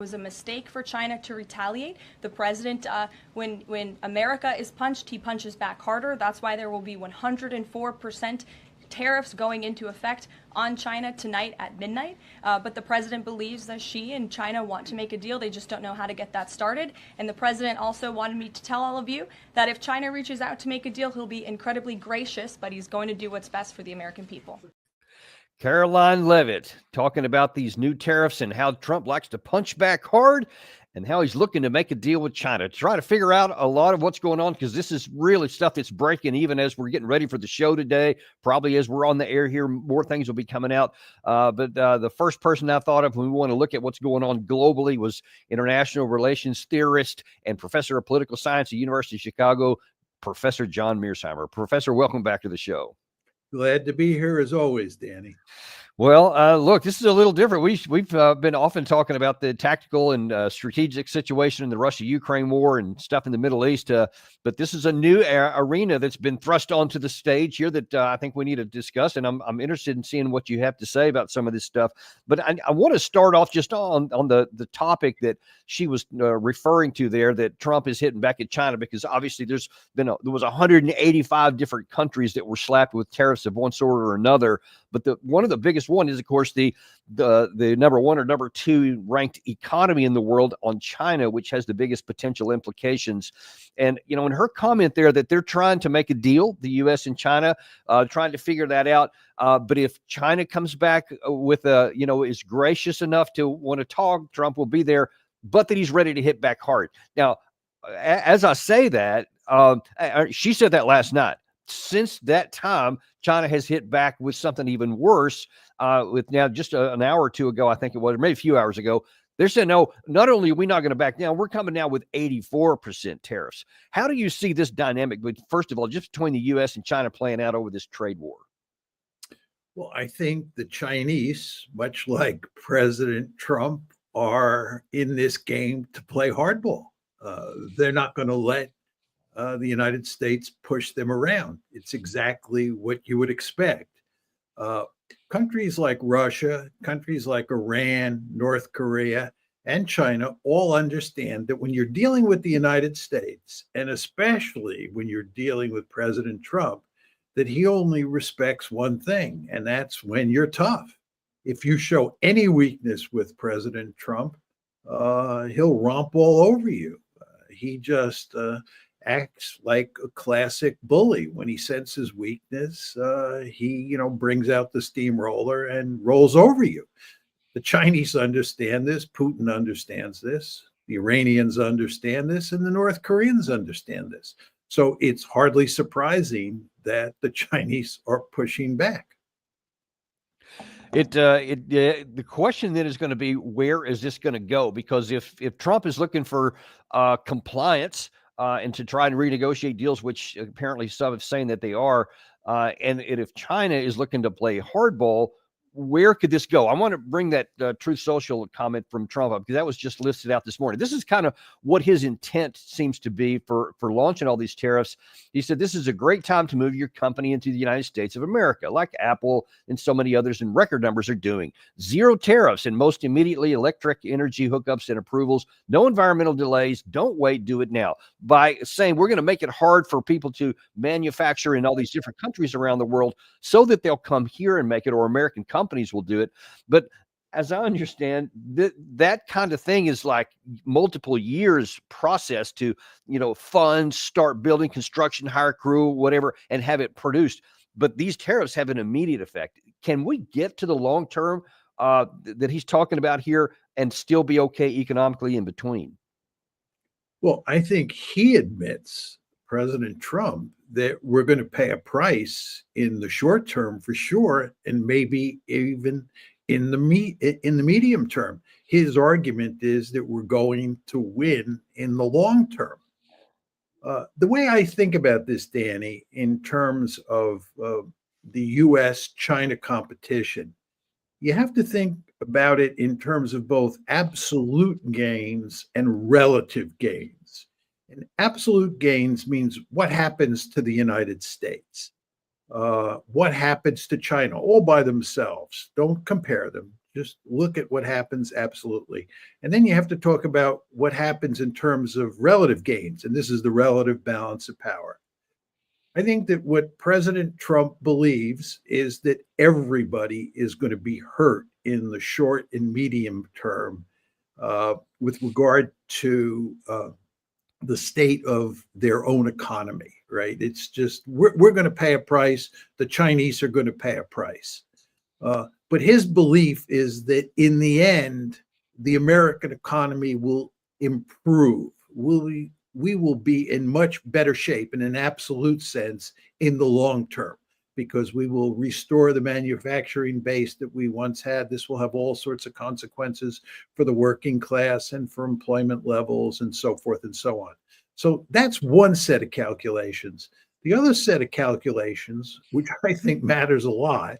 was a mistake for China to retaliate. The president, when America is punched, he punches back harder. That's why there will be 104% tariffs going into effect on China tonight at midnight. But the president believes that she and China want to make a deal. They just don't know how to get that started. And the president also wanted me to tell all of you that if China reaches out to make a deal, he'll be incredibly gracious, but he's going to do what's best for the American people. Caroline Levitt talking about these new tariffs and how Trump likes to punch back hard and how he's looking to make a deal with China to try to figure out a lot of what's going on, because this is really stuff that's breaking even as we're getting ready for the show today. Probably as we're on the air here, more things will be coming out. But the first person I thought of when we want to look at what's going on globally was international relations theorist and professor of political science at the University of Chicago, Professor John Mearsheimer. Professor, welcome back to the show. Glad to be here as always, Danny. Well, look, this is a little different. We've been often talking about the tactical and strategic situation in the Russia-Ukraine war and stuff in the Middle East, but this is a new arena that's been thrust onto the stage here that I think we need to discuss, and I'm interested in seeing what you have to say about some of this stuff. But I want to start off just on the topic that she was referring to there, that Trump is hitting back at China, because obviously there was 185 different countries that were slapped with tariffs of one sort or another. But one of the biggest one is, of course, the number one or number two ranked economy in the world on China, which has the biggest potential implications. And, in her comment there that they're trying to make a deal, the U.S. and China, trying to figure that out. But if China comes back with is gracious enough to want to talk, Trump will be there, but that he's ready to hit back hard. Now, as I say that, she said that last night. Since that time, China has hit back with something even worse. With now just an hour or two ago, I think it was, or maybe a few hours ago, they're saying, no, not only are we not going to back down, we're coming now with 84% tariffs. How do you see this dynamic, but first of all, just between the U.S. and China playing out over this trade war? Well, I think the Chinese, much like President Trump, are in this game to play hardball. They're not going to let the United States push them around. It's exactly what you would expect. Countries like Russia, countries like Iran, North Korea, and China all understand that when you're dealing with the United States, and especially when you're dealing with President Trump, that he only respects one thing, and that's when you're tough. If you show any weakness with President Trump, he'll romp all over you. He just acts like a classic bully. When he senses weakness, he brings out the steamroller and rolls over you. The Chinese understand this. Putin understands this. The Iranians understand this, and the North Koreans understand this. So it's hardly surprising that the Chinese are pushing back. The question then is going to be, where is this going to go? Because if Trump is looking for compliance and to try and renegotiate deals, which apparently some have saying that they are, and if China is looking to play hardball, where could this go? I want to bring that Truth Social comment from Trump up, because that was just listed out this morning. This is kind of what his intent seems to be for launching all these tariffs. He said, this is a great time to move your company into the United States of America, like Apple and so many others in record numbers are doing. Zero tariffs and most immediately electric energy hookups and approvals. No environmental delays. Don't wait. Do it now. By saying we're going to make it hard for people to manufacture in all these different countries around the world so that they'll come here and make it, or American companies will do it. But as I understand, that kind of thing is like multiple years process to, fund, start building, construction, hire crew, whatever, and have it produced. But these tariffs have an immediate effect. Can we get to the long term that he's talking about here and still be okay economically in between? Well, I think he admits, President Trump, that we're going to pay a price in the short term for sure, and maybe even in the medium term. His argument is that we're going to win in the long term. The way I think about this, Danny, in terms of the U.S.-China competition, you have to think about it in terms of both absolute gains and relative gains. And absolute gains means what happens to the United States, what happens to China, all by themselves. Don't compare them. Just look at what happens, absolutely. And then you have to talk about what happens in terms of relative gains. And this is the relative balance of power. I think that what President Trump believes is that everybody is going to be hurt in the short and medium term with regard to the state of their own economy, right? It's just, we're going to pay a price. The Chinese are going to pay a price. But his belief is that in the end, the American economy will improve. We will be in much better shape in an absolute sense in the long term, because we will restore the manufacturing base that we once had. This will have all sorts of consequences for the working class and for employment levels and so forth and so on. So that's one set of calculations. The other set of calculations, which I think matters a lot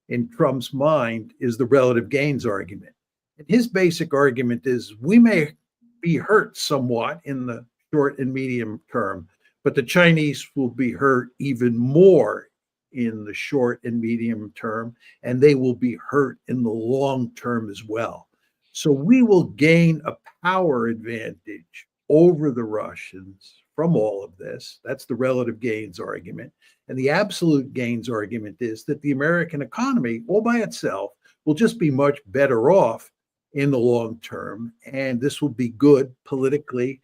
in Trump's mind, is the relative gains argument. And his basic argument is we may be hurt somewhat in the short and medium term, but the Chinese will be hurt even more in the short and medium term, and they will be hurt in the long term as well. So we will gain a power advantage over the Russians from all of this. That's the relative gains argument. And the absolute gains argument is that the American economy, all by itself, will just be much better off in the long term. And this will be good politically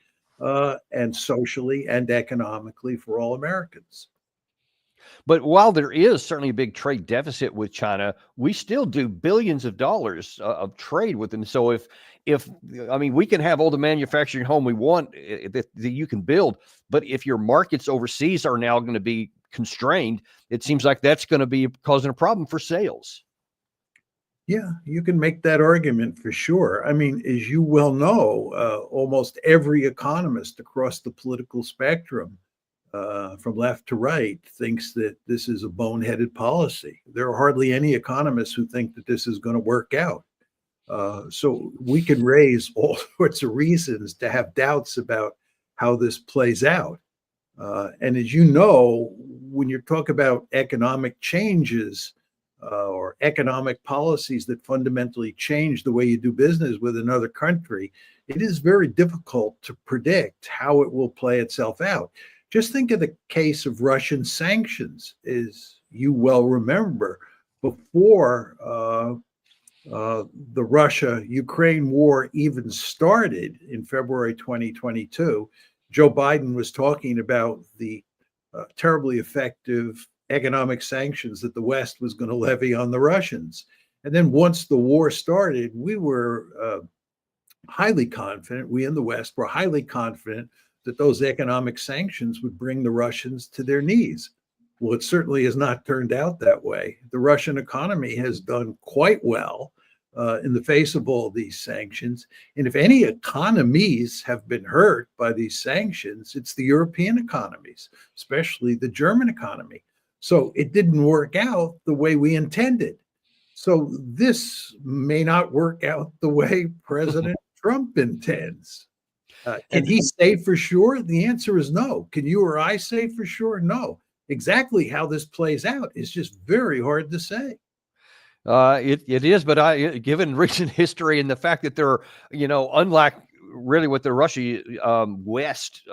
and socially and economically for all Americans. But while there is certainly a big trade deficit with China, we still do billions of dollars of trade with them. So if I mean, we can have all the manufacturing home we want that you can build, but if your markets overseas are now going to be constrained, it seems like that's going to be causing a problem for sales. Yeah, you can make that argument for sure. I mean, as you well know, almost every economist across the political spectrum, from left to right, thinks that this is a boneheaded policy. There are hardly any economists who think that this is going to work out. So we can raise all sorts of reasons to have doubts about how this plays out. And as you know, when you talk about economic changes or economic policies that fundamentally change the way you do business with another country, it is very difficult to predict how it will play itself out. Just think of the case of Russian sanctions. As you well remember, before the Russia-Ukraine war even started in February 2022, Joe Biden was talking about the terribly effective economic sanctions that the West was going to levy on the Russians. And then once the war started, we were highly confident, we in the West were highly confident that those economic sanctions would bring the Russians to their knees. Well, it certainly has not turned out that way. The Russian economy has done quite well in the face of all these sanctions. And if any economies have been hurt by these sanctions, it's the European economies, especially the German economy. So it didn't work out the way we intended. So this may not work out the way President Trump intends. Can he say for sure? The answer is no. Can you or I say for sure? No. Exactly how this plays out is just very hard to say. It is, but given recent history and the fact that there are, unlike really with the Russia West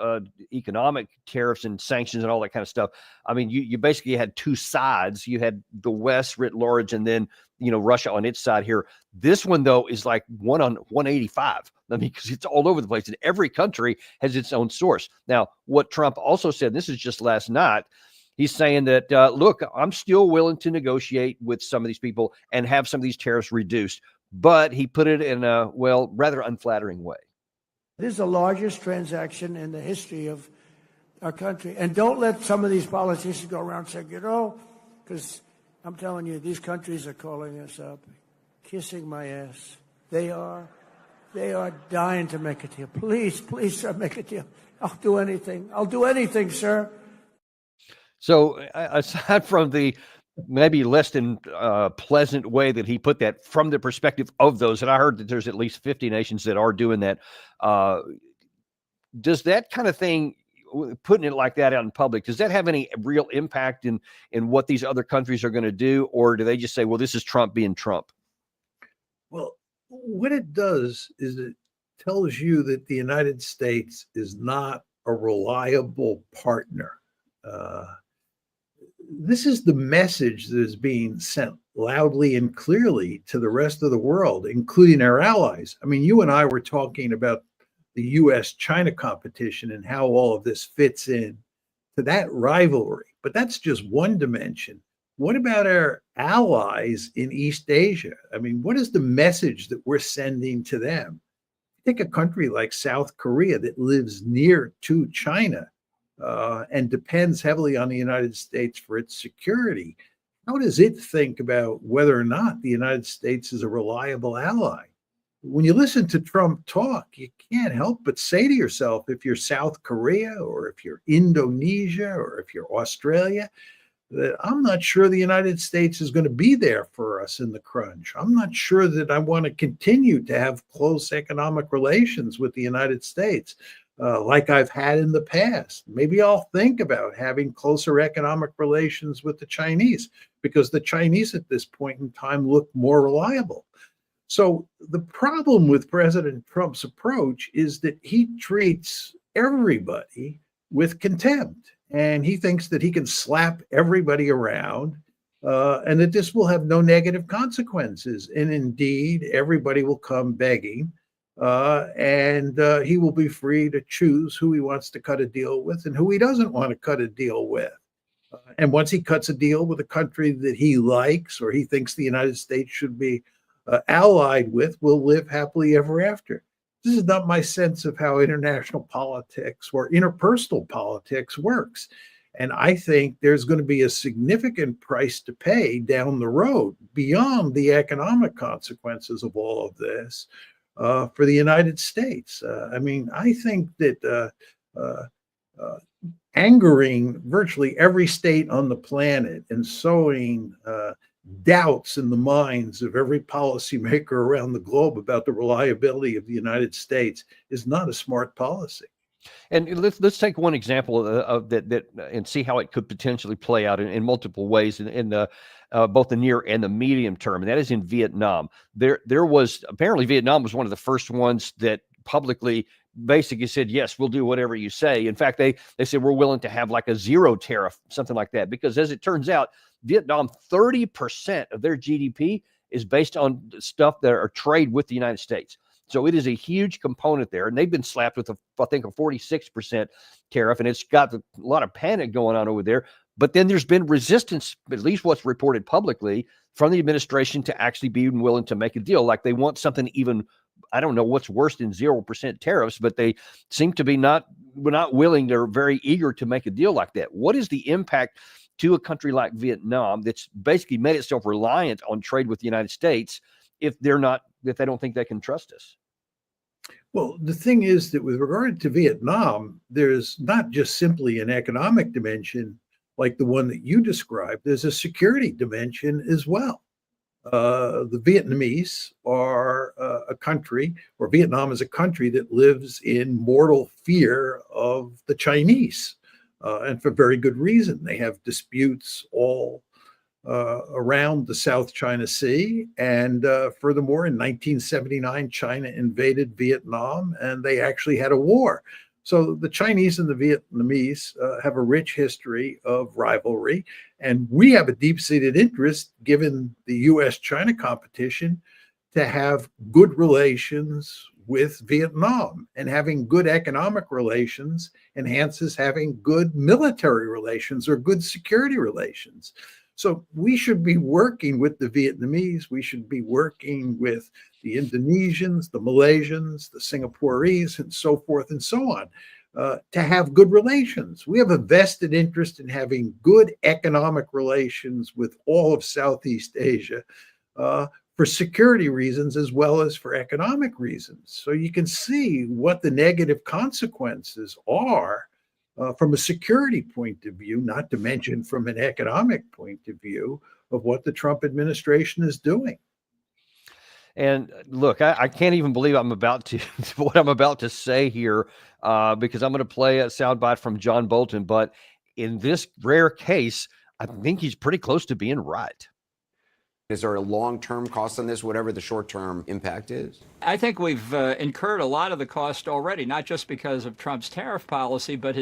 economic tariffs and sanctions and all that kind of stuff, I mean, you basically had two sides. You had the West writ large, and then Russia on its side here. This one though is like 185. I mean, because it's all over the place, and every country has its own source. Now, what Trump also said, this is just last night, he's saying that, look, I'm still willing to negotiate with some of these people and have some of these tariffs reduced, but he put it in a, rather unflattering way. This is the largest transaction in the history of our country. And don't let some of these politicians go around saying, because I'm telling you, these countries are calling us up, kissing my ass. They are dying to make a deal. Please, sir, make a deal. I'll do anything. I'll do anything, sir. So aside from the maybe less than pleasant way that he put that from the perspective of those, and I heard that there's at least 50 nations that are doing that, does that kind of thing, putting it like that out in public, does that have any real impact in what these other countries are going to do? Or do they just say, well, this is Trump being Trump? Well, what it does is it tells you that the United States is not a reliable partner. Uh, this is the message that is being sent loudly and clearly to the rest of the world, including our allies. I mean, you and I were talking about the US China competition and how all of this fits in to that rivalry, but that's just one dimension. What about our allies in East Asia? I mean, what is the message that we're sending to them? Take a country like South Korea that lives near to China and depends heavily on the United States for its security. How does it think about whether or not the United States is a reliable ally? When you listen to Trump talk, you can't help but say to yourself, if you're South Korea or if you're Indonesia or if you're Australia, that I'm not sure the United States is going to be there for us in the crunch. I'm not sure that I want to continue to have close economic relations with the United States like I've had in the past. Maybe I'll think about having closer economic relations with the Chinese because the Chinese at this point in time look more reliable. So the problem with President Trump's approach is that he treats everybody with contempt. And he thinks that he can slap everybody around and that this will have no negative consequences. And indeed, everybody will come begging and he will be free to choose who he wants to cut a deal with and who he doesn't want to cut a deal with. And once he cuts a deal with a country that he likes or he thinks the United States should be allied with, will live happily ever after. This is not my sense of how international politics or interpersonal politics works. And I think there's going to be a significant price to pay down the road beyond the economic consequences of all of this for the United States. I mean, I think that angering virtually every state on the planet and sowing doubts in the minds of every policymaker around the globe about the reliability of the United States is not a smart policy. And let's take one example of that and see how it could potentially play out in multiple ways in both the near and the medium term. And that is in Vietnam. There was apparently Vietnam was one of the first ones that publicly basically said, yes, we'll do whatever you say. In fact, they said we're willing to have like a zero tariff, something like that, because as it turns out, Vietnam, 30% of their GDP is based on stuff that are trade with the United States. So it is a huge component there. And they've been slapped with, I think, a 46% tariff. And it's got a lot of panic going on over there. But then there's been resistance, at least what's reported publicly, from the administration to actually be willing to make a deal. Like they want something even, I don't know what's worse than 0% tariffs, but they seem to be not willing. They're very eager to make a deal like that. What is the impact to a country like Vietnam that's basically made itself reliant on trade with the United States if they don't think they can trust us? Well, the thing is that with regard to Vietnam, there's not just simply an economic dimension like the one that you described. There's a security dimension as well. The Vietnamese are a country, or Vietnam is a country that lives in mortal fear of the Chinese. And for very good reason. They have disputes all around the South China Sea. And furthermore, in 1979, China invaded Vietnam and they actually had a war. So the Chinese and the Vietnamese have a rich history of rivalry. And we have a deep-seated interest, given the US-China competition, to have good relations with Vietnam, and having good economic relations enhances having good military relations or good security relations. So we should be working with the Vietnamese. We should be working with the Indonesians, the Malaysians, the Singaporeans, and so forth and so on, to have good relations. We have a vested interest in having good economic relations with all of Southeast Asia, for security reasons as well as for economic reasons. So you can see what the negative consequences are from a security point of view, not to mention from an economic point of view of what the Trump administration is doing. And look, I can't even believe I'm about to what I'm about to say here, because I'm going to play a soundbite from John Bolton. But in this rare case, I think he's pretty close to being right. Is there a long-term cost on this, whatever the short-term impact is? I think we've incurred a lot of the cost already, not just because of Trump's tariff policy, but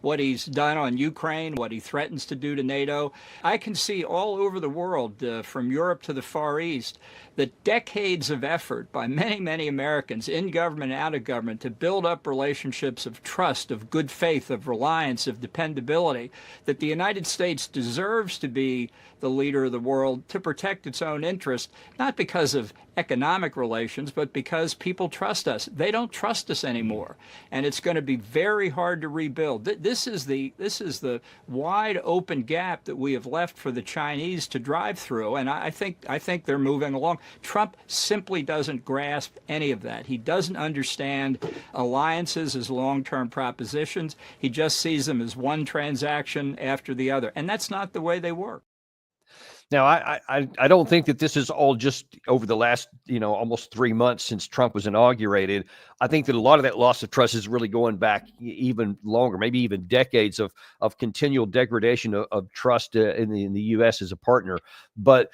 what he's done on Ukraine, what he threatens to do to NATO. I can see all over the world, from Europe to the Far East, the decades of effort by many, many Americans in government and out of government to build up relationships of trust, of good faith, of reliance, of dependability, that the United States deserves to be the leader of the world to protect its own interest, not because of economic relations, but because people trust us. They don't trust us anymore, and it's going to be very hard to rebuild. This is the wide open gap that we have left for the Chinese to drive through, and I think they're moving along. Trump simply doesn't grasp any of that. He doesn't understand alliances as long-term propositions. He just sees them as one transaction after the other, and that's not the way they work. Now, I don't think that this is all just over the last, almost 3 months since Trump was inaugurated. I think that a lot of that loss of trust is really going back even longer, maybe even decades of continual degradation of trust in the U.S. as a partner. But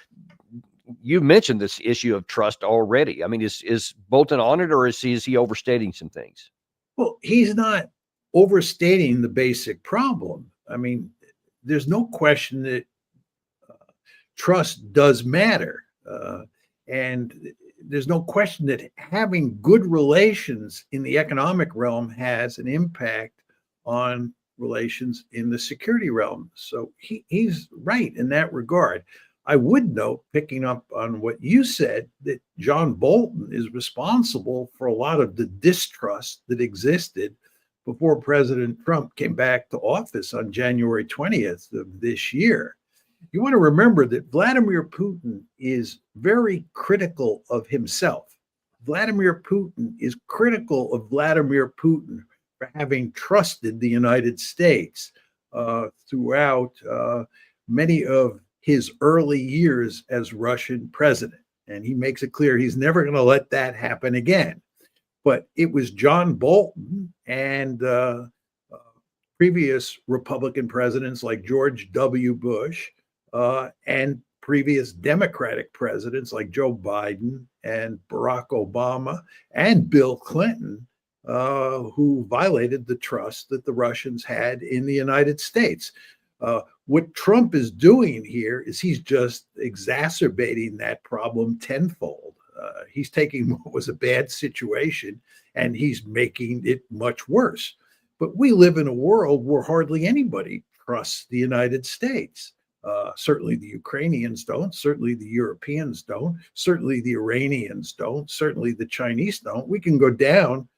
you mentioned this issue of trust already. I mean, is Bolton on it, or is he overstating some things? Well, he's not overstating the basic problem. I mean, there's no question that trust does matter. And there's no question that having good relations in the economic realm has an impact on relations in the security realm. So he's right in that regard. I would note, picking up on what you said, that John Bolton is responsible for a lot of the distrust that existed before President Trump came back to office on January 20th of this year. You want to remember that Vladimir Putin is very critical of himself. Vladimir Putin is critical of Vladimir Putin for having trusted the United States throughout many of his early years as Russian president. And he makes it clear he's never going to let that happen again. But it was John Bolton and previous Republican presidents like George W. Bush, and previous Democratic presidents like Joe Biden and Barack Obama and Bill Clinton, who violated the trust that the Russians had in the United States. What Trump is doing here is he's just exacerbating that problem tenfold. He's taking what was a bad situation and he's making it much worse. But we live in a world where hardly anybody trusts the United States. Certainly the Ukrainians don't, certainly the Europeans don't, certainly the Iranians don't, certainly the Chinese don't. We can go down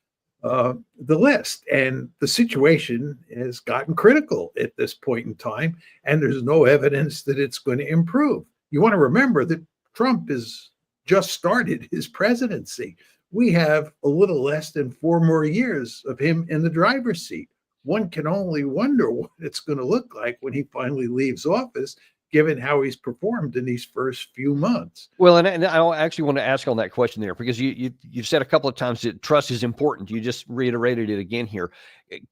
the list, and the situation has gotten critical at this point in time, and there's no evidence that it's going to improve. You want to remember that Trump has just started his presidency. We have a little less than 4 more years of him in the driver's seat. One can only wonder what it's going to look like when he finally leaves office, given how he's performed in these first few months. Well, and I actually want to ask on that question there, because you've said a couple of times that trust is important. You just reiterated it again here.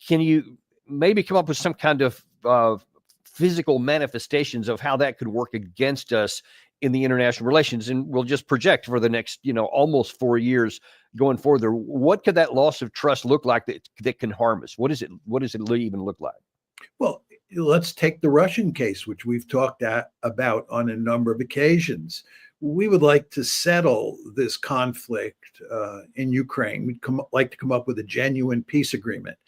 Can you maybe come up with some kind of physical manifestations of how that could work against us in the international relations? And we'll just project for the next, almost 4 years going forward. What could that loss of trust look like that can harm us? What does it even look like? Well, let's take the Russian case, which we've talked about on a number of occasions. We would like to settle this conflict in Ukraine. We'd like to come up with a genuine peace agreement.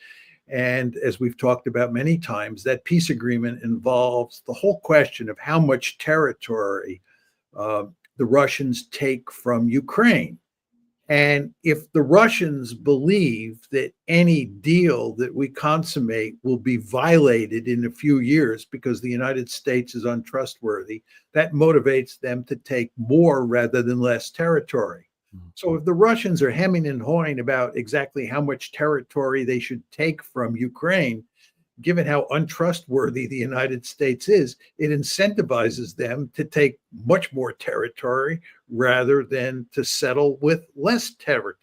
And as we've talked about many times, that peace agreement involves the whole question of how much territory the Russians take from Ukraine. And if the Russians believe that any deal that we consummate will be violated in a few years because the United States is untrustworthy, that motivates them to take more rather than less territory. So if the Russians are hemming and hawing about exactly how much territory they should take from Ukraine, given how untrustworthy the United States is, it incentivizes them to take much more territory rather than to settle with less territory,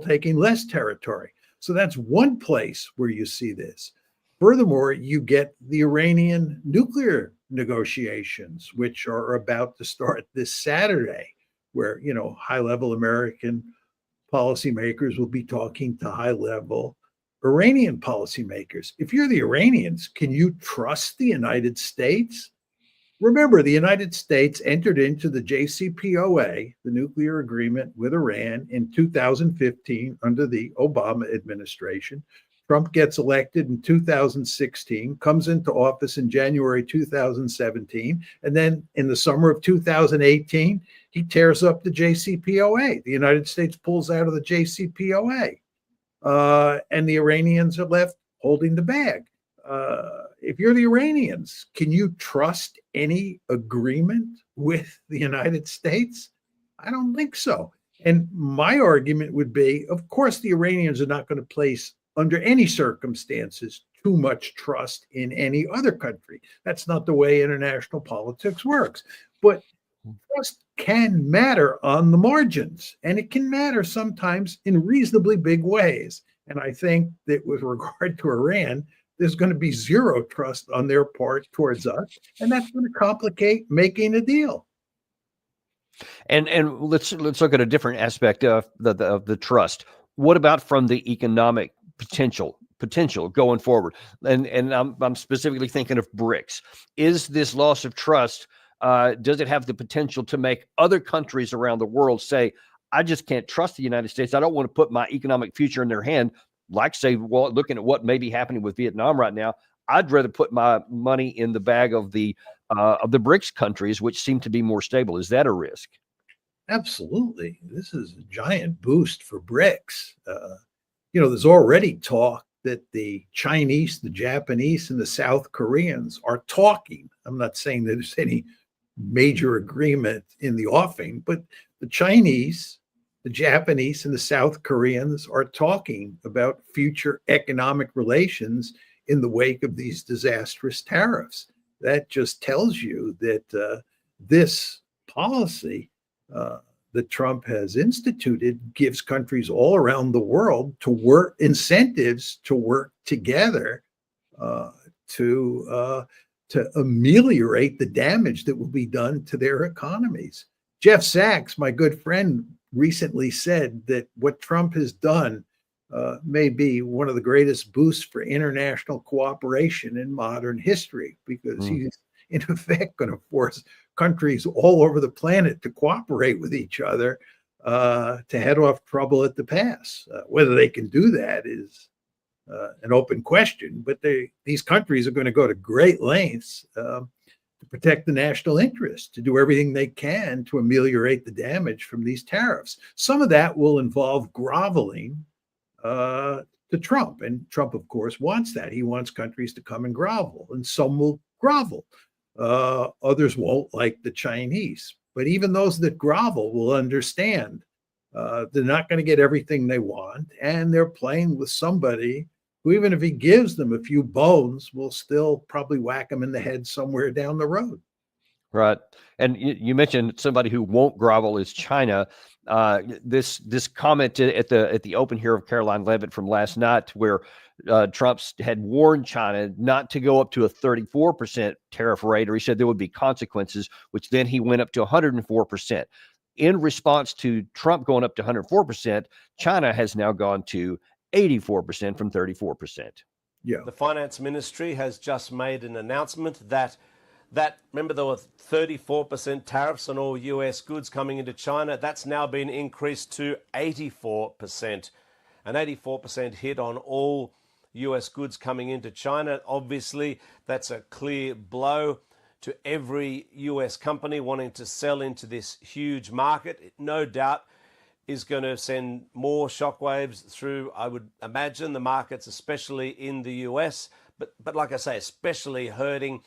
taking less territory. So that's one place where you see this. Furthermore, you get the Iranian nuclear negotiations, which are about to start this Saturday, where, high-level American policymakers will be talking to high-level Iranian policymakers. If you're the Iranians, can you trust the United States? Remember, the United States entered into the JCPOA, the nuclear agreement with Iran, in 2015 under the Obama administration. Trump gets elected in 2016, comes into office in January 2017, and then in the summer of 2018, he tears up the JCPOA. The United States pulls out of the JCPOA, and the Iranians are left holding the bag. If you're the Iranians, can you trust any agreement with the United States? I don't think so. And my argument would be, of course, the Iranians are not going to place, under any circumstances, too much trust in any other country. That's not the way international politics works. But trust can matter on the margins, and it can matter sometimes in reasonably big ways. And I think that with regard to Iran, there's going to be zero trust on their part towards us, and that's going to complicate making a deal. And let's look at a different aspect of the trust. What about from the economic potential going forward? And I'm specifically thinking of BRICS. Is this loss of trust, does it have the potential to make other countries around the world say, I just can't trust the United States. I don't want to put my economic future in their hand. Like, say, well, looking at what may be happening with Vietnam right now, I'd rather put my money in the bag of the BRICS countries, which seem to be more stable. Is that a risk? Absolutely. This is a giant boost for BRICS. There's already talk that the Chinese, the Japanese, and the South Koreans are talking. I'm not saying there's any major agreement in the offing, but the Chinese, the Japanese, and the South Koreans are talking about future economic relations in the wake of these disastrous tariffs. That just tells you that this policy that Trump has instituted gives countries all around the world incentives to work together to ameliorate the damage that will be done to their economies. Jeff Sachs, my good friend, recently said that what Trump has done may be one of the greatest boosts for international cooperation in modern history, because he's in effect going to force countries all over the planet to cooperate with each other to head off trouble at the pass. Whether they can do that is an open question, but these countries are going to go to great lengths to protect the national interest, to do everything they can to ameliorate the damage from these tariffs. Some of that will involve groveling to Trump. And Trump, of course, wants that. He wants countries to come and grovel, and some will grovel. Others won't, like the Chinese. But even those that grovel will understand they're not going to get everything they want, and they're playing with somebody who, even if he gives them a few bones, will still probably whack them in the head somewhere down the road. Right. And you mentioned somebody who won't grovel is China. This comment at the open here of Caroline Leavitt from last night, where Trump had warned China not to go up to a 34% tariff rate, or he said there would be consequences, which then he went up to 104%. In response to Trump going up to 104%, China has now gone to 84% from 34%. Yeah. The finance ministry has just made an announcement that remember, there were 34% tariffs on all US goods coming into China. That's now been increased to 84%. An 84% hit on all US goods coming into China. Obviously, that's a clear blow to every US company wanting to sell into this huge market. It no doubt is going to send more shockwaves through, I would imagine, the markets, especially in the US. But like I say, especially hurting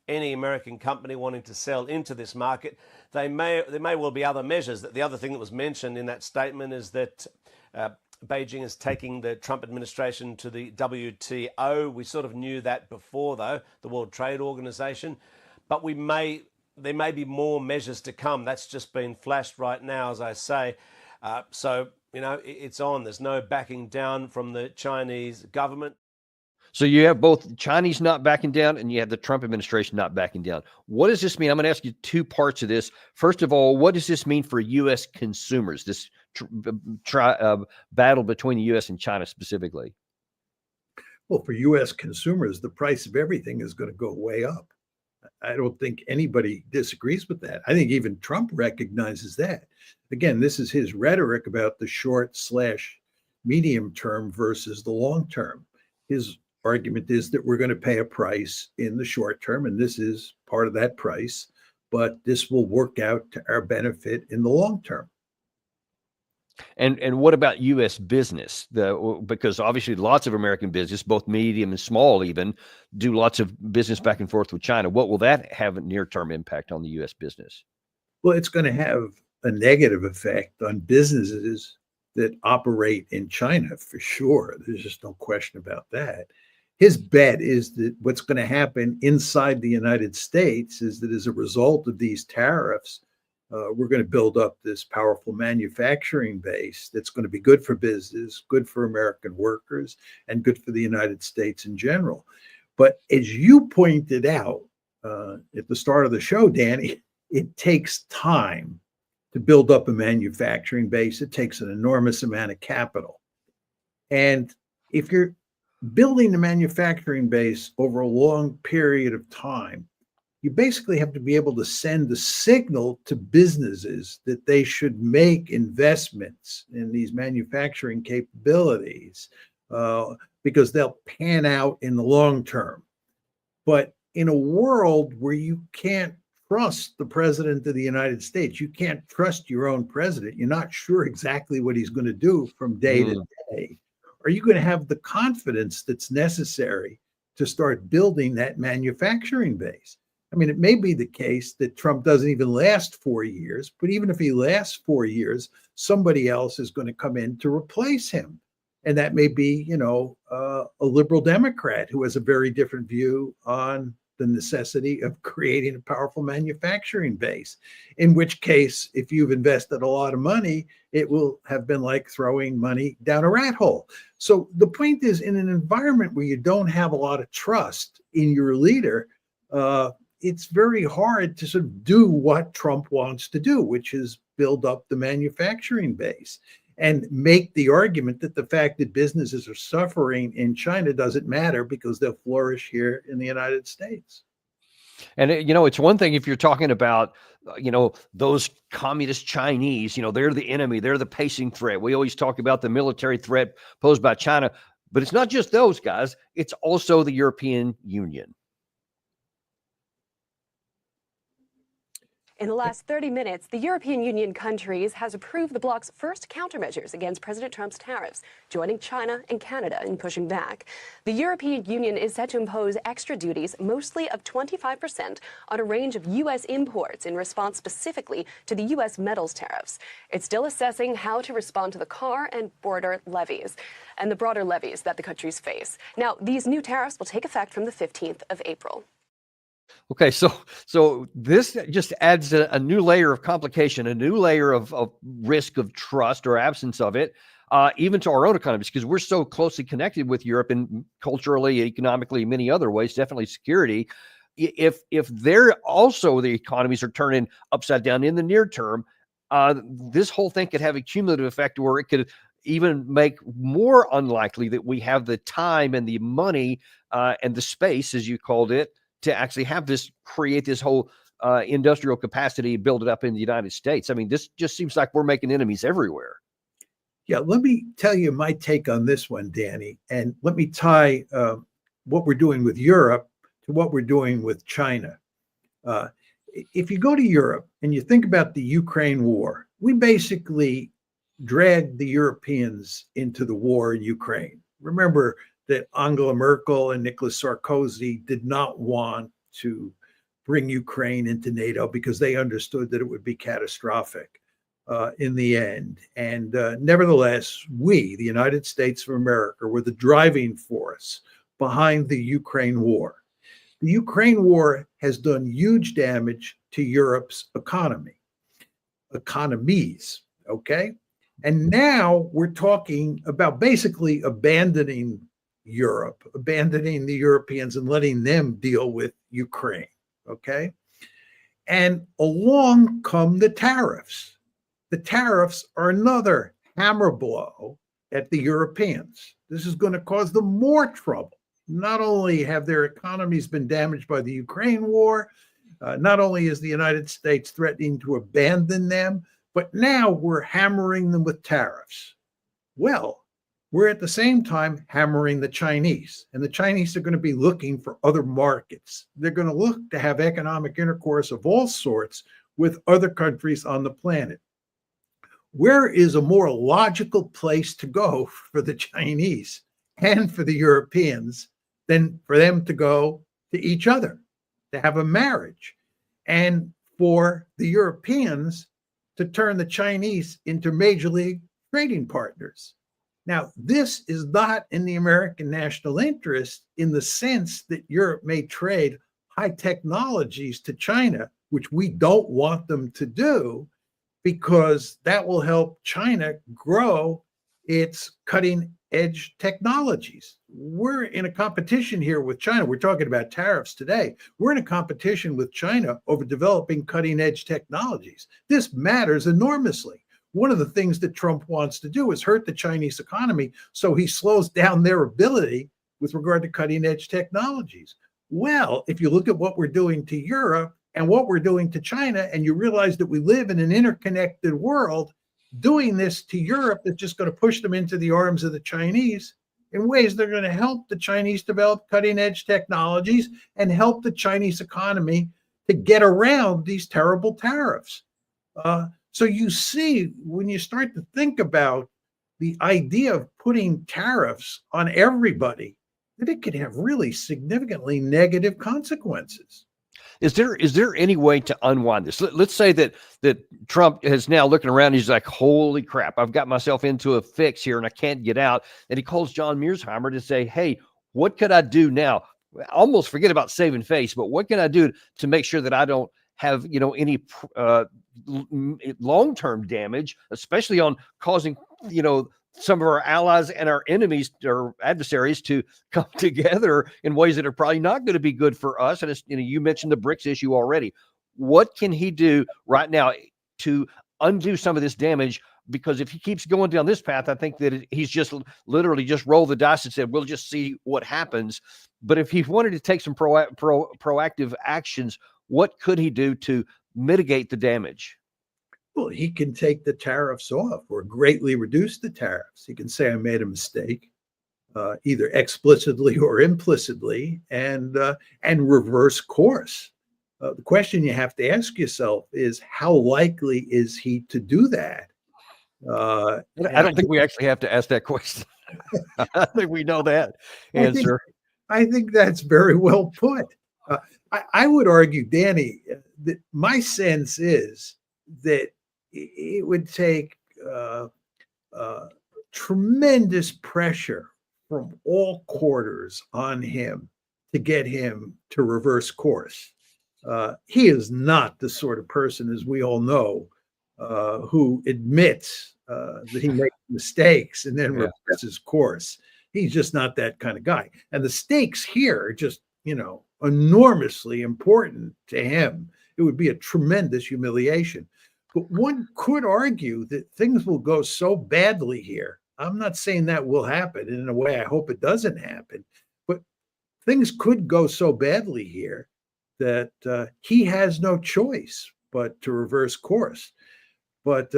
any American company wanting to sell into this market. There may well be other measures. The other thing that was mentioned in that statement is that Beijing is taking the Trump administration to the WTO. We sort of knew that before, though, the World Trade Organization. But there may be more measures to come. That's just been flashed right now, as I say. So, it's on. There's no backing down from the Chinese government. So you have both Chinese not backing down and you have the Trump administration not backing down. What does this mean? I'm going to ask you two parts of this. First of all, what does this mean for U.S. consumers, this battle between the U.S. and China specifically? Well, for U.S. consumers, the price of everything is going to go way up. I don't think anybody disagrees with that. I think even Trump recognizes that. Again, this is his rhetoric about the short/medium term versus the long term. His argument is that we're going to pay a price in the short term, and this is part of that price, but this will work out to our benefit in the long term. And what about U.S. business? Because obviously lots of American business, both medium and small even, do lots of business back and forth with China. What will that have a near-term impact on the U.S. business? Well, it's going to have a negative effect on businesses that operate in China for sure. There's just no question about that. His bet is that what's going to happen inside the United States is that as a result of these tariffs, we're going to build up this powerful manufacturing base that's going to be good for business, good for American workers, and good for the United States in general. But as you pointed out at the start of the show, Danny, it takes time to build up a manufacturing base. It takes an enormous amount of capital. And if you're building a manufacturing base over a long period of time, you basically have to be able to send a signal to businesses that they should make investments in these manufacturing capabilities because they'll pan out in the long term. But in a world where you can't trust the president of the United States, you can't trust your own president, you're not sure exactly what he's going to do from day to day, are you going to have the confidence that's necessary to start building that manufacturing base? I mean, it may be the case that Trump doesn't even last 4 years, but even if he lasts 4 years, somebody else is going to come in to replace him. And that may be, a liberal Democrat who has a very different view on the necessity of creating a powerful manufacturing base, in which case, if you've invested a lot of money, it will have been like throwing money down a rat hole. So the point is, in an environment where you don't have a lot of trust in your leader, it's very hard to sort of do what Trump wants to do, which is build up the manufacturing base and make the argument that the fact that businesses are suffering in China doesn't matter because they'll flourish here in the United States. And, it's one thing if you're talking about, those communist Chinese, they're the enemy, they're the pacing threat. We always talk about the military threat posed by China, but it's not just those guys. It's also the European Union. In the last 30 minutes, the European Union countries has approved the bloc's first countermeasures against President Trump's tariffs, joining China and Canada in pushing back. The European Union is set to impose extra duties, mostly of 25%, on a range of U.S. imports in response specifically to the U.S. metals tariffs. It's still assessing how to respond to the car and border levies and the broader levies that the countries face. Now, these new tariffs will take effect from the 15th of April. Okay, so this just adds a new layer of complication, a new layer of risk of trust or absence of it, even to our own economies, because we're so closely connected with Europe and culturally, economically, many other ways, definitely security. If they're also, the economies are turning upside down in the near term, this whole thing could have a cumulative effect where it could even make more unlikely that we have the time and the money and the space, as you called it, to actually have this, create this whole industrial capacity, build it up in the United States. I mean, this just seems like we're making enemies everywhere. Yeah, let me tell you my take on this one, Danny, and let me tie what we're doing with Europe to what we're doing with China. If you go to Europe and you think about the Ukraine war, we basically dragged the Europeans into the war in Ukraine. Remember that Angela Merkel and Nicolas Sarkozy did not want to bring Ukraine into NATO because they understood that it would be catastrophic in the end. And nevertheless, we, the United States of America, were the driving force behind the Ukraine war. The Ukraine war has done huge damage to Europe's economies, okay? And now we're talking about basically abandoning Europe, abandoning the Europeans and letting them deal with Ukraine. Okay. And along come the tariffs. The tariffs are another hammer blow at the Europeans. This is going to cause them more trouble. Not only have their economies been damaged by the Ukraine war, not only is the United States threatening to abandon them, but now we're hammering them with tariffs. Well, we're at the same time hammering the Chinese, and the Chinese are going to be looking for other markets. They're going to look to have economic intercourse of all sorts with other countries on the planet. Where is a more logical place to go for the Chinese and for the Europeans than for them to go to each other, to have a marriage, and for the Europeans to turn the Chinese into major league trading partners? Now, this is not in the American national interest in the sense that Europe may trade high technologies to China, which we don't want them to do, because that will help China grow its cutting edge technologies. We're in a competition here with China. We're talking about tariffs today. We're in a competition with China over developing cutting edge technologies. This matters enormously. One of the things that Trump wants to do is hurt the Chinese economy so he slows down their ability with regard to cutting edge technologies. Well, if you look at what we're doing to Europe and what we're doing to China, and you realize that we live in an interconnected world, doing this to Europe is just going to push them into the arms of the Chinese in ways that are going to help the Chinese develop cutting edge technologies and help the Chinese economy to get around these terrible tariffs. So you see, when you start to think about the idea of putting tariffs on everybody, that it could have really significantly negative consequences. Is there any way to unwind this? Let's say that Trump is now looking around. He's like, holy crap, I've got myself into a fix here and I can't get out. And he calls John Mearsheimer to say, hey, what could I do now? Almost forget about saving face, but what can I do to make sure that I don't have, any long-term damage, especially on causing, some of our allies and our enemies or adversaries to come together in ways that are probably not going to be good for us. And it's, you mentioned the BRICS issue already. What can he do right now to undo some of this damage? Because if he keeps going down this path, I think that he's just literally just rolled the dice and said, we'll just see what happens. But if he wanted to take some proactive actions, what could he do to mitigate the damage? Well, he can take the tariffs off or greatly reduce the tariffs. He can say, I made a mistake, either explicitly or implicitly, and reverse course. The question you have to ask yourself is, how likely is he to do that? I don't think we actually have to ask that question. I think we know that answer. I think that's very well put. I would argue, Danny, that my sense is that it would take tremendous pressure from all quarters on him to get him to reverse course. He is not the sort of person, as we all know, who admits that he makes mistakes and then reverses course. He's just not that kind of guy. And the stakes here are just, enormously important to him. It would be a tremendous humiliation. But one could argue that things will go so badly here. I'm not saying that will happen. And in a way, I hope it doesn't happen. But things could go so badly here that he has no choice but to reverse course. But,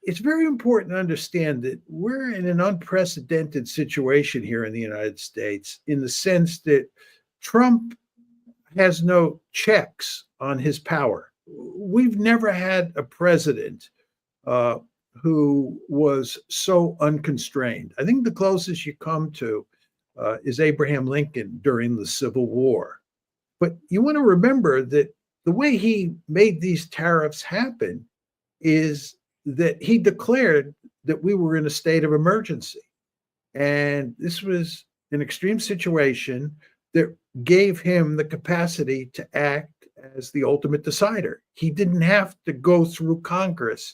it's very important to understand that we're in an unprecedented situation here in the United States, in the sense that Trump has no checks on his power. We've never had a president who was so unconstrained. I think the closest you come to is Abraham Lincoln during the Civil War. But you want to remember that the way he made these tariffs happen is that he declared that we were in a state of emergency. And this was an extreme situation that gave him the capacity to act as the ultimate decider. He didn't have to go through Congress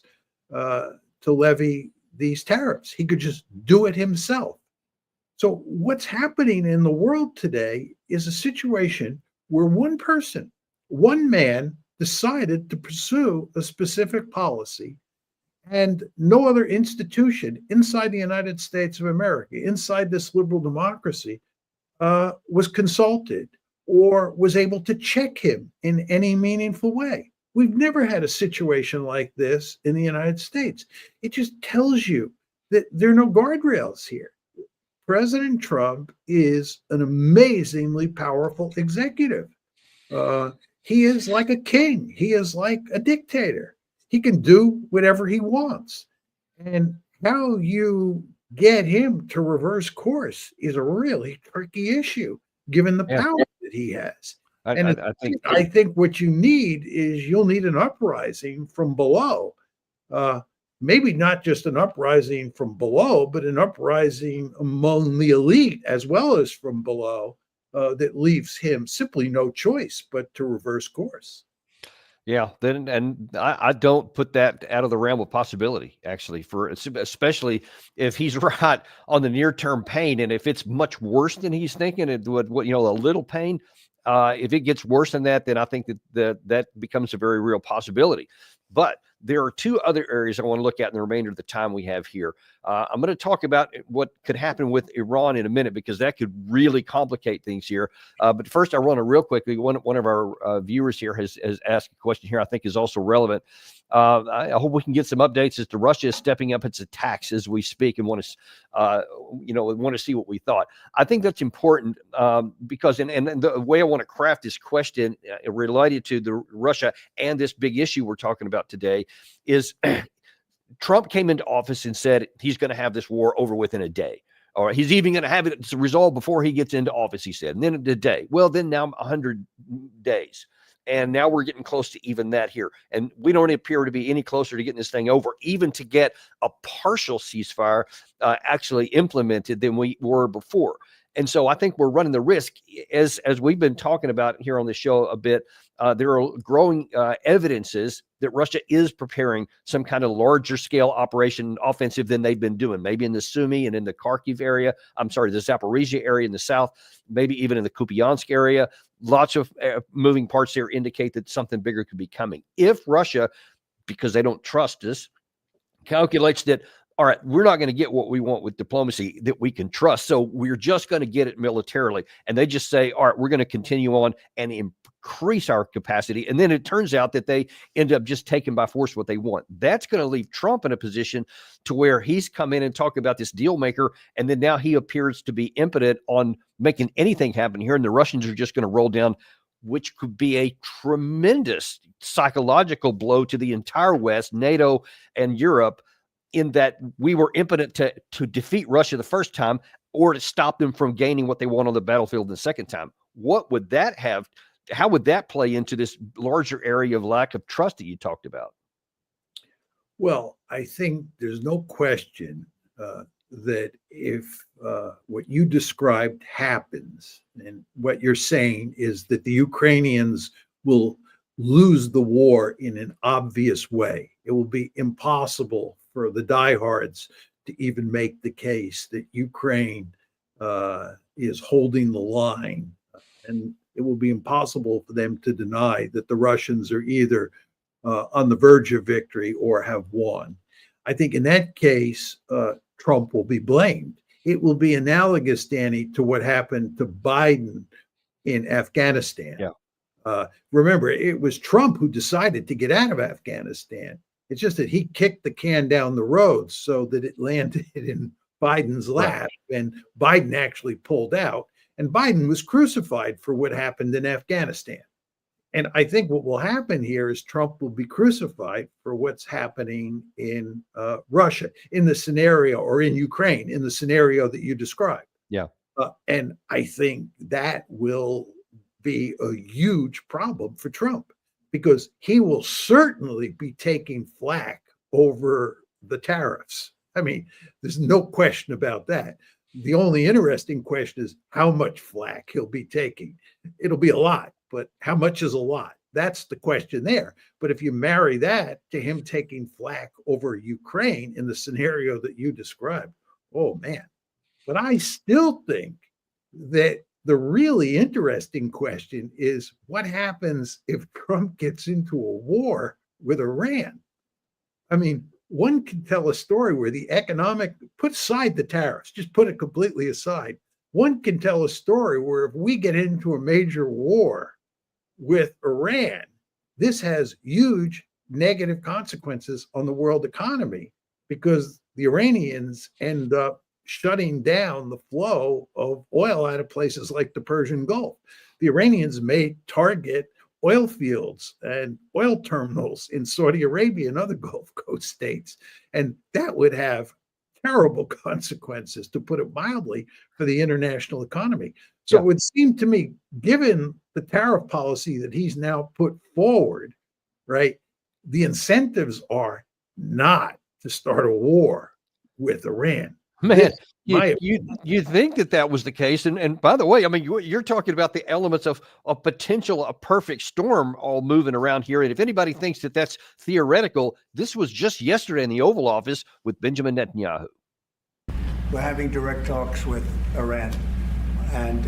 to levy these tariffs. He could just do it himself. So what's happening in the world today is a situation where one person, one man decided to pursue a specific policy, and no other institution inside the United States of America, inside this liberal democracy, was consulted or was able to check him in any meaningful way. We've never had a situation like this in the United States. It just tells you that there are no guardrails here. President Trump is an amazingly powerful executive. He is like a king. He is like a dictator. He can do whatever he wants. And how you get him to reverse course is a really tricky issue, given the Yeah. power that he has. I, And I, I think I think what you need is you'll need an uprising from below. Maybe not just an uprising from below, but an uprising among the elite as well as from below, that leaves him simply no choice but to reverse course. Yeah, then and I don't put that out of the realm of possibility, actually, for especially if he's right on the near term pain, and if it's much worse than he's thinking, it would a little pain. If it gets worse than that, then I think that becomes a very real possibility. But there are two other areas I want to look at in the remainder of the time we have here. I'm going to talk about what could happen with Iran in a minute, because that could really complicate things here. But first, I want to real quickly, one of our viewers here has asked a question here I think is also relevant. I hope we can get some updates as to Russia is stepping up its attacks as we speak, and want to see what we thought. I think that's important, because and the way I want to craft this question related to the Russia and this big issue we're talking about today is Trump came into office and said he's going to have this war over within a day. Or he's even going to have it resolved before he gets into office, he said. And then a day. Well, then now 100 days. And now we're getting close to even that here. And we don't appear to be any closer to getting this thing over, even to get a partial ceasefire actually implemented than we were before. And so I think we're running the risk, as we've been talking about here on the show a bit, there are growing evidences that Russia is preparing some kind of larger scale operation offensive than they've been doing, maybe in the Sumy and in the Kharkiv area. The Zaporizhia area in the south, maybe even in the Kupiansk area. Lots of moving parts there indicate that something bigger could be coming. If Russia, because they don't trust us, calculates that, all right, we're not going to get what we want with diplomacy that we can trust, so we're just going to get it militarily. And they just say, all right, we're going to continue on and increase our capacity. And then it turns out that they end up just taking by force what they want. That's going to leave Trump in a position to where he's come in and talked about this deal maker, and then now he appears to be impotent on making anything happen here. And the Russians are just going to roll down, which could be a tremendous psychological blow to the entire West, NATO and Europe, in that we were impotent to defeat Russia the first time, or to stop them from gaining what they want on the battlefield the second time. What would that have? How would that play into this larger area of lack of trust that you talked about? Well, I think there's no question that if what you described happens, and what you're saying is that the Ukrainians will lose the war in an obvious way, it will be impossible for the diehards to even make the case that Ukraine is holding the line. And it will be impossible for them to deny that the Russians are either on the verge of victory or have won. I think in that case, Trump will be blamed. It will be analogous, Danny, to what happened to Biden in Afghanistan. Yeah. Remember, it was Trump who decided to get out of Afghanistan. It's just that he kicked the can down the road so that it landed in Biden's lap, and Biden actually pulled out, and Biden was crucified for what happened in Afghanistan. And I think what will happen here is Trump will be crucified for what's happening in Russia, in the scenario, or in Ukraine, in the scenario that you described. Yeah. And I think that will be a huge problem for Trump, because he will certainly be taking flack over the tariffs. I mean, there's no question about that. The only interesting question is how much flack he'll be taking. It'll be a lot, but how much is a lot? That's the question there. But if you marry that to him taking flack over Ukraine in the scenario that you described, oh man. But I still think that the really interesting question is what happens if Trump gets into a war with Iran? I mean, one can tell a story where the economic, put aside the tariffs, just put it completely aside. One can tell a story where if we get into a major war with Iran, this has huge negative consequences on the world economy because the Iranians end up shutting down the flow of oil out of places like the Persian Gulf. The Iranians may target oil fields and oil terminals in Saudi Arabia and other Gulf Coast states. And that would have terrible consequences, to put it mildly, for the international economy. So it would seem to me, given the tariff policy that he's now put forward, right, the incentives are not to start a war with Iran. Man, you think that was the case. And by the way, I mean, you're talking about the elements of a potential, a perfect storm all moving around here. And if anybody thinks that that's theoretical, this was just yesterday in the Oval Office with Benjamin Netanyahu. We're having direct talks with Iran, and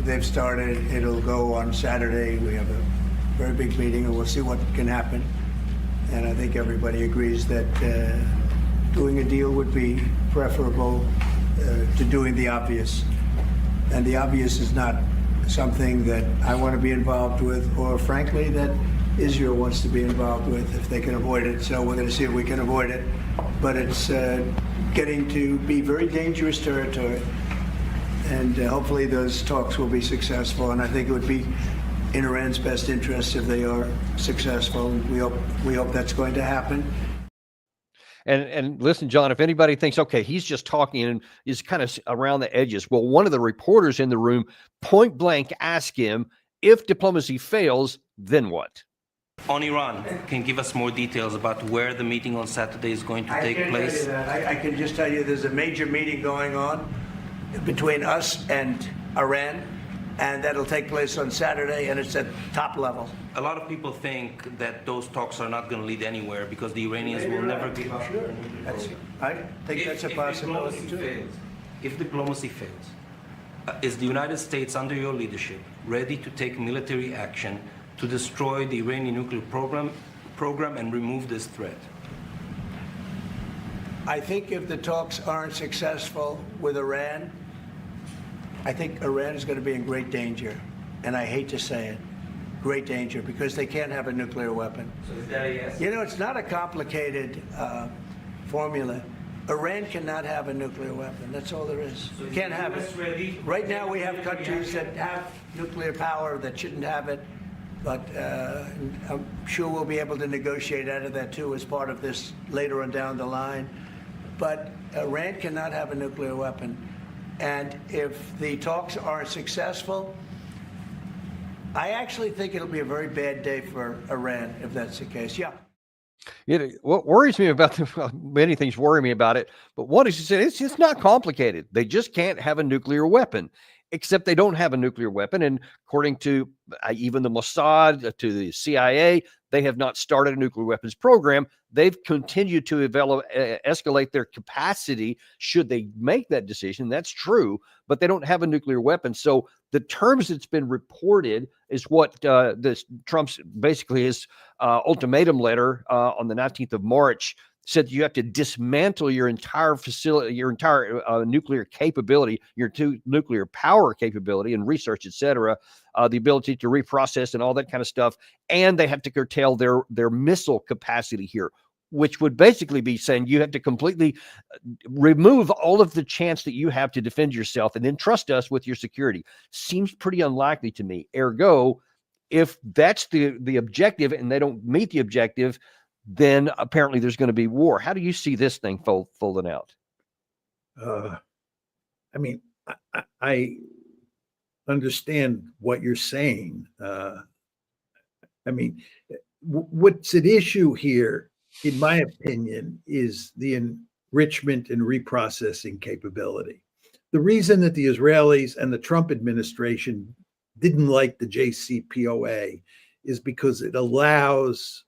they've started. It'll go on Saturday. We have a very big meeting, and we'll see what can happen. And I think everybody agrees that doing a deal would be preferable to doing the obvious. And the obvious is not something that I want to be involved with, or frankly, that Israel wants to be involved with if they can avoid it. So we're going to see if we can avoid it. But it's getting to be very dangerous territory. And hopefully those talks will be successful. And I think it would be in Iran's best interest if they are successful. We hope that's going to happen. And listen, John, if anybody thinks, okay, he's just talking and is kind of around the edges. Well, one of the reporters in the room point blank asked him, if diplomacy fails, then what? On Iran, can you give us more details about where the meeting on Saturday is going to take place? Tell you that. I can just tell you there's a major meeting going on between us and Iran, and that'll take place on Saturday, and it's at top level. A lot of people think that those talks are not going to lead anywhere because the Iranians will never give up. Sure. I think that's a possibility too. If diplomacy fails, is the United States, under your leadership, ready to take military action to destroy the Iranian nuclear program and remove this threat? I think if the talks aren't successful with Iran, I think Iran is going to be in great danger. And I hate to say it, great danger, because they can't have a nuclear weapon. So is that a yes? You know, it's not a complicated formula. Iran cannot have a nuclear weapon. That's all there is. So Can't have it. Ready? Right now we have countries that have nuclear power that shouldn't have it. But I'm sure we'll be able to negotiate out of that too as part of this later on down the line. But Iran cannot have a nuclear weapon. And if the talks are successful, I actually think it'll be a very bad day for Iran if that's the case. Yeah. What worries me about many things worry me about it, but what is he saying? It's just not complicated. They just can't have a nuclear weapon, except they don't have a nuclear weapon. And according to even the Mossad, to the CIA, they have not started a nuclear weapons program. They've continued to escalate their capacity should they make that decision. That's true, but they don't have a nuclear weapon. So the terms that's been reported is what Trump's basically his ultimatum letter on the 19th of March said that you have to dismantle your entire facility, your entire nuclear capability, your nuclear power capability and research, et cetera, the ability to reprocess and all that kind of stuff. And they have to curtail their missile capacity here, which would basically be saying you have to completely remove all of the chance that you have to defend yourself and then trust us with your security. Seems pretty unlikely to me. Ergo, if that's the objective and they don't meet the objective, then apparently there's going to be war. How do you see this thing folding out? I mean, I understand what you're saying. I mean, what's at issue here, in my opinion, is the enrichment and reprocessing capability. The reason that the Israelis and the Trump administration didn't like the JCPOA is because it allows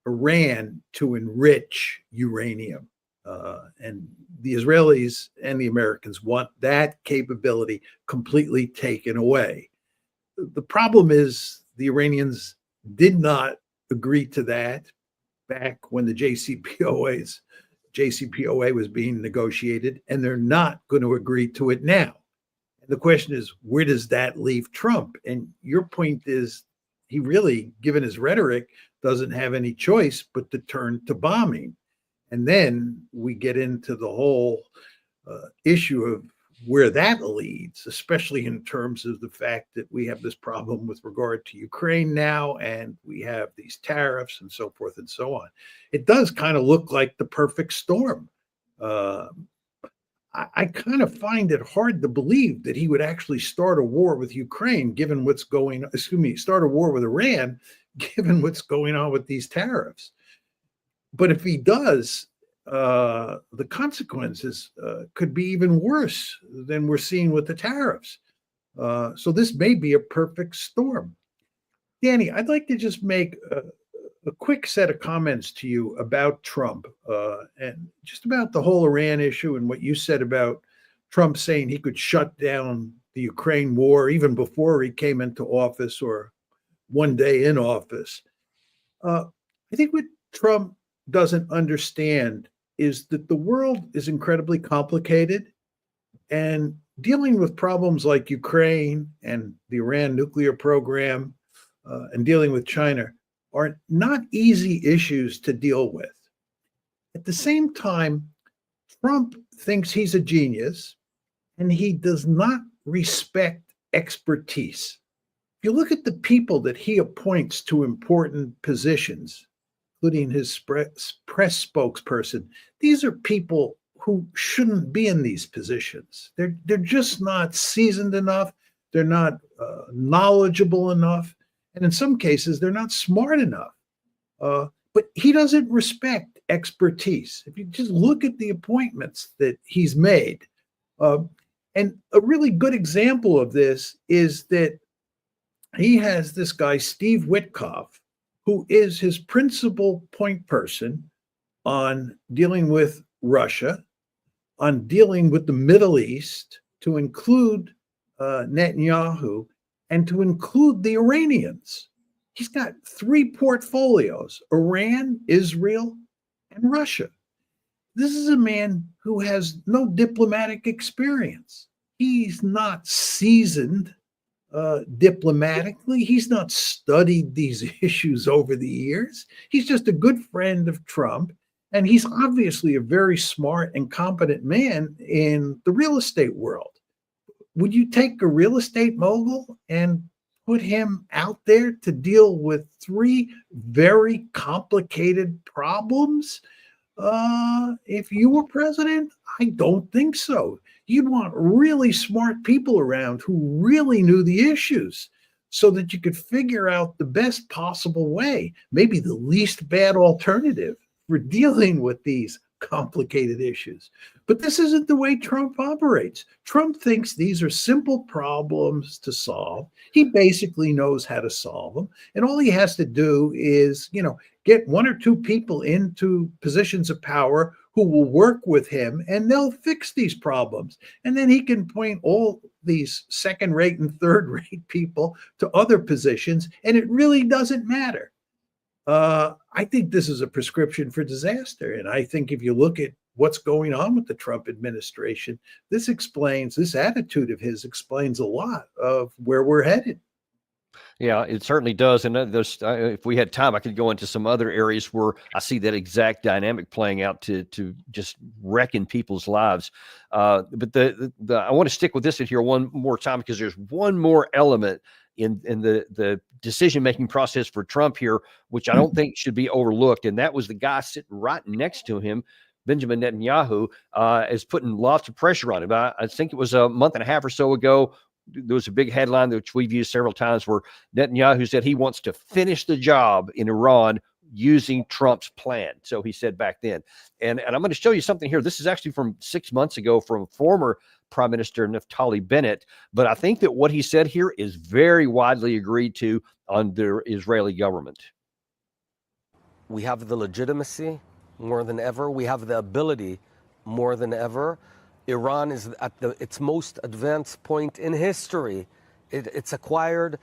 Iran to enrich uranium. And the Israelis and the Americans want that capability completely taken away. The problem is the Iranians did not agree to that back when the JCPOA was being negotiated, and they're not going to agree to it now. And the question is, where does that leave Trump? And your point is, he really, given his rhetoric, doesn't have any choice but to turn to bombing. And then we get into the whole issue of where that leads, especially in terms of the fact that we have this problem with regard to Ukraine now, and we have these tariffs and so forth and so on. It does kind of look like the perfect storm. I kind of find it hard to believe that he would actually start a war with Ukraine, given what's going on, start a war with Iran, given what's going on with these tariffs. But if he does, the consequences could be even worse than we're seeing with the tariffs. So this may be a perfect storm. Danny, I'd like to just make a quick set of comments to you about Trump and just about the whole Iran issue and what you said about Trump saying he could shut down the Ukraine war even before he came into office or one day in office. I think what Trump doesn't understand is that the world is incredibly complicated, and dealing with problems like Ukraine and the Iran nuclear program and dealing with China are not easy issues to deal with. At the same time, Trump thinks he's a genius, and he does not respect expertise. If you look at the people that he appoints to important positions, including his press spokesperson, these are people who shouldn't be in these positions. They're just not seasoned enough. They're not knowledgeable enough. And in some cases, they're not smart enough. But he doesn't respect expertise. If you just look at the appointments that he's made, and a really good example of this is that he has this guy, Steve Witkoff, who is his principal point person on dealing with Russia, on dealing with the Middle East, to include Netanyahu, and to include the Iranians. He's got three portfolios: Iran, Israel, and Russia. This is a man who has no diplomatic experience. He's not seasoned diplomatically. He's not studied these issues over the years. He's just a good friend of Trump. And he's obviously a very smart and competent man in the real estate world. Would you take a real estate mogul and put him out there to deal with three very complicated problems? If you were president, I don't think so. You'd want really smart people around who really knew the issues so that you could figure out the best possible way, maybe the least bad alternative for dealing with these complicated issues. But this isn't the way Trump operates. Trump thinks these are simple problems to solve. He basically knows how to solve them. And all he has to do is, get one or two people into positions of power who will work with him, and they'll fix these problems. And then he can point all these second-rate and third-rate people to other positions, and it really doesn't matter. I think this is a prescription for disaster. And I think if you look at what's going on with the Trump administration, this attitude of his explains a lot of where we're headed. Yeah, it certainly does. And if we had time, I could go into some other areas where I see that exact dynamic playing out to just wrecking people's lives. But I want to stick with this in here one more time, because there's one more element in the decision-making process for Trump here, which I don't think should be overlooked. And that was the guy sitting right next to him, Benjamin Netanyahu, is putting lots of pressure on him. I think it was a month and a half or so ago, there was a big headline which we've used several times where Netanyahu said he wants to finish the job in Iran using Trump's plan. So he said back then. And I'm going to show you something here. This is actually from 6 months ago from former Prime Minister Naftali Bennett. But I think that what he said here is very widely agreed to on the Israeli government. We have the legitimacy more than ever. We have the ability more than ever. Iran is at its most advanced point in history. It's acquired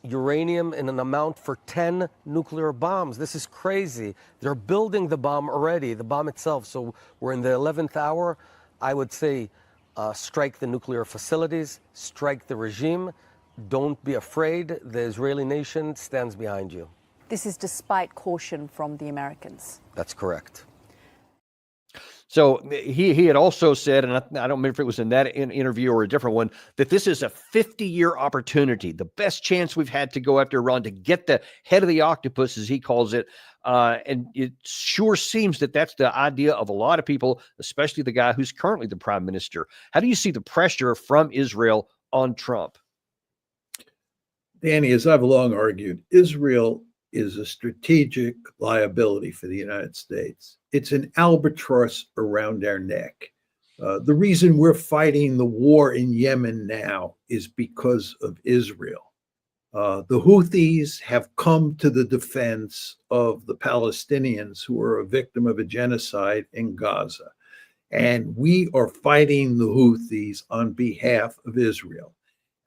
uranium in an amount for 10 nuclear bombs. This is crazy. They're building the bomb already, the bomb itself. So we're in the 11th hour. I would say strike the nuclear facilities, strike the regime. Don't be afraid. The Israeli nation stands behind you. This is despite caution from the Americans. That's correct. So he had also said, and I don't remember if it was in that interview or a different one, that this is a 50-year opportunity, the best chance we've had to go after Iran to get the head of the octopus, as he calls it. And it sure seems that that's the idea of a lot of people, especially the guy who's currently the prime minister. How do you see the pressure from Israel on Trump? Danny, as I've long argued, Israel is a strategic liability for the United States. It's an albatross around our neck. The reason we're fighting the war in Yemen now is because of Israel. The Houthis have come to the defense of the Palestinians who are a victim of a genocide in Gaza. And we are fighting the Houthis on behalf of Israel.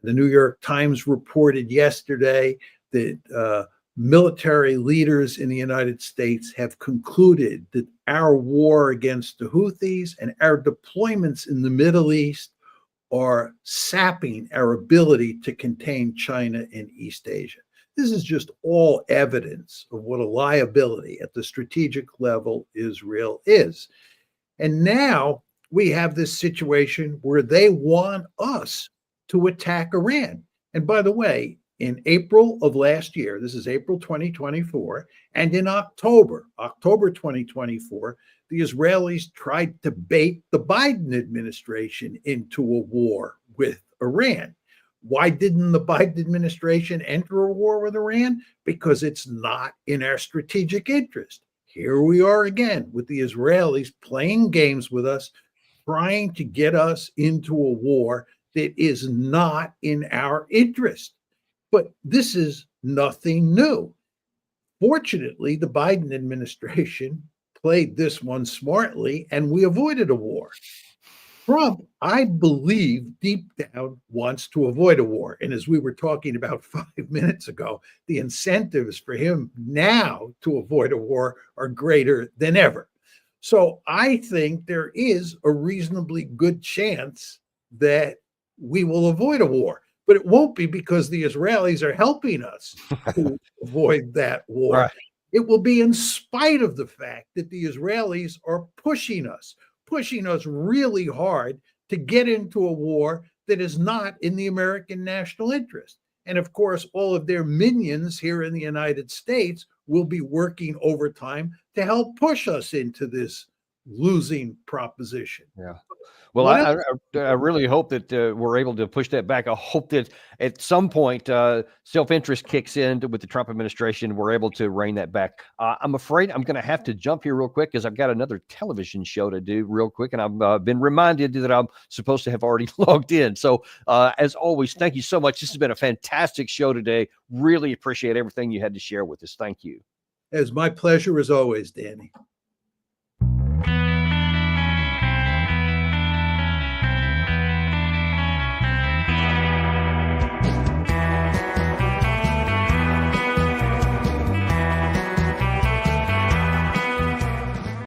The New York Times reported yesterday that military leaders in the United States have concluded that our war against the Houthis and our deployments in the Middle East are sapping our ability to contain China and East Asia. This is just all evidence of what a liability at the strategic level Israel is. And now we have this situation where they want us to attack Iran. And by the way, in April of last year, this is April 2024, and in October 2024, the Israelis tried to bait the Biden administration into a war with Iran. Why didn't the Biden administration enter a war with Iran? Because it's not in our strategic interest. Here we are again with the Israelis playing games with us, trying to get us into a war that is not in our interest. But this is nothing new. Fortunately, the Biden administration played this one smartly, and we avoided a war. Trump, I believe, deep down wants to avoid a war. And as we were talking about 5 minutes ago, the incentives for him now to avoid a war are greater than ever. So I think there is a reasonably good chance that we will avoid a war. But it won't be because the Israelis are helping us to avoid that war. Right. It will be in spite of the fact that the Israelis are pushing us really hard to get into a war that is not in the American national interest. And of course, all of their minions here in the United States will be working overtime to help push us into this losing proposition. Yeah. Well, I really hope that we're able to push that back. I hope that at some point self-interest kicks in with the Trump administration. We're able to rein that back. I'm afraid I'm going to have to jump here real quick because I've got another television show to do real quick. And I've been reminded that I'm supposed to have already logged in. So as always, thank you so much. This has been a fantastic show today. Really appreciate everything you had to share with us. Thank you. It's my pleasure as always, Danny.